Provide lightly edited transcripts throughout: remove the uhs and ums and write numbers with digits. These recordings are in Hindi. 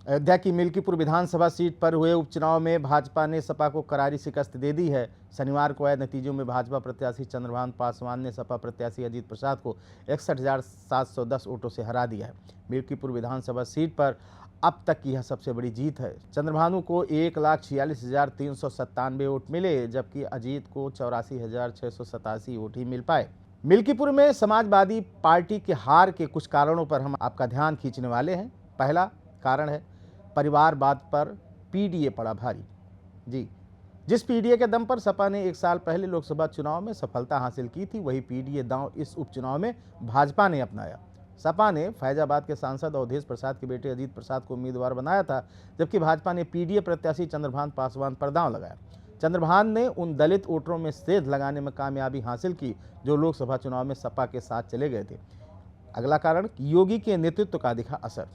अयोध्या की मिल्कीपुर विधानसभा सीट पर हुए उपचुनाव में भाजपा ने सपा को करारी शिकस्त दे दी है। शनिवार को आए नतीजों में भाजपा प्रत्याशी चंद्रभान पासवान ने सपा प्रत्याशी अजीत प्रसाद को 61,710 वोटों से हरा दिया है। मिल्कीपुर विधानसभा सीट पर अब तक की यह सबसे बड़ी जीत है। चंद्रभानु को 1,46,397 वोट मिले, जबकि अजीत को 84,687 वोट ही मिल पाए। मिल्कीपुर में समाजवादी पार्टी के हार के कुछ कारणों पर हम आपका ध्यान खींचने वाले हैं। पहला कारण है परिवारवाद पर पीडीए पड़ा भारी। जी, जिस पीडीए के दम पर सपा ने 1 साल पहले लोकसभा चुनाव में सफलता हासिल की थी, वही पीडीए दांव इस उपचुनाव में भाजपा ने अपनाया। सपा ने फैजाबाद के सांसद अवधेश प्रसाद के बेटे अजीत प्रसाद को उम्मीदवार बनाया था, जबकि भाजपा ने पीडीए प्रत्याशी चंद्रभान पासवान पर दांव लगाया। चंद्रभान ने उन दलित वोटरों में सेध लगाने में कामयाबी हासिल की जो लोकसभा चुनाव में सपा के साथ चले गए थे। अगला कारण, योगी के नेतृत्व का दिखा असर।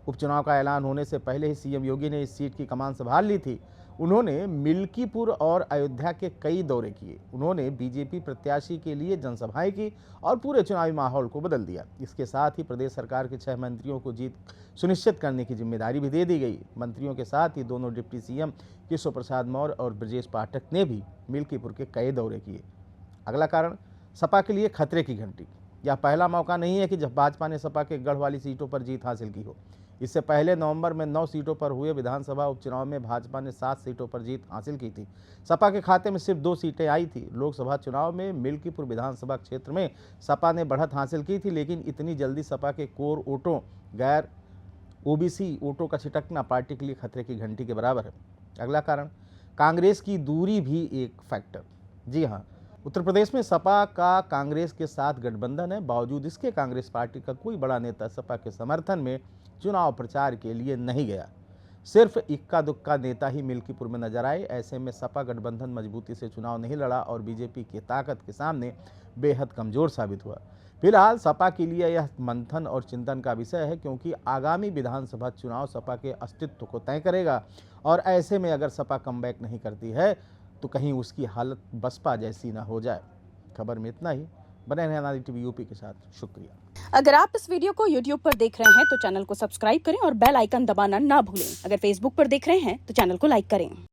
उपचुनाव का ऐलान होने से पहले ही सीएम योगी ने इस सीट की कमान संभाल ली थी। उन्होंने मिल्कीपुर और अयोध्या के कई दौरे किए। उन्होंने बीजेपी प्रत्याशी के लिए जनसभाएं की और पूरे चुनावी माहौल को बदल दिया। इसके साथ ही प्रदेश सरकार के 6 मंत्रियों को जीत सुनिश्चित करने की जिम्मेदारी भी दे दी गई। मंत्रियों के साथ ही दोनों डिप्टी सीएम केशव प्रसाद मौर्य और ब्रजेश पाठक ने भी मिल्कीपुर के कई दौरे किए। अगला कारण, सपा के लिए खतरे की घंटी। यह पहला मौका नहीं है कि जब भाजपा ने सपा के गढ़ वाली सीटों पर जीत हासिल की हो। इससे पहले नवंबर में 9 सीटों पर हुए विधानसभा उपचुनाव में भाजपा ने 7 सीटों पर जीत हासिल की थी। सपा के खाते में सिर्फ 2 सीटें आई थी। लोकसभा चुनाव में मिल्कीपुर विधानसभा क्षेत्र में सपा ने बढ़त हासिल की थी, लेकिन इतनी जल्दी सपा के कोर वोटों, गैर ओबीसी वोटों का छिटकना पार्टी के लिए खतरे की घंटी के बराबर है। अगला कारण, कांग्रेस की दूरी भी एक फैक्टर। जी हाँ, उत्तर प्रदेश में सपा का कांग्रेस के साथ गठबंधन है। बावजूद इसके कांग्रेस पार्टी का कोई बड़ा नेता सपा के समर्थन में चुनाव प्रचार के लिए नहीं गया। सिर्फ इक्का दुक्का नेता ही मिल्कीपुर में नजर आए। ऐसे में सपा गठबंधन मजबूती से चुनाव नहीं लड़ा और बीजेपी की ताकत के सामने बेहद कमजोर साबित हुआ। फिलहाल सपा के लिए यह मंथन और चिंतन का विषय है, क्योंकि आगामी विधानसभा चुनाव सपा के अस्तित्व को तय करेगा और ऐसे में अगर सपा कमबैक नहीं करती है तो कहीं उसकी हालत बसपा जैसी ना हो जाए। खबर में इतना ही। बने रहें अनादि टीवी यूपी के साथ। शुक्रिया। अगर आप इस वीडियो को YouTube पर देख रहे हैं तो चैनल को सब्सक्राइब करें और बेल आइकन दबाना ना भूलें। अगर Facebook पर देख रहे हैं तो चैनल को लाइक करें।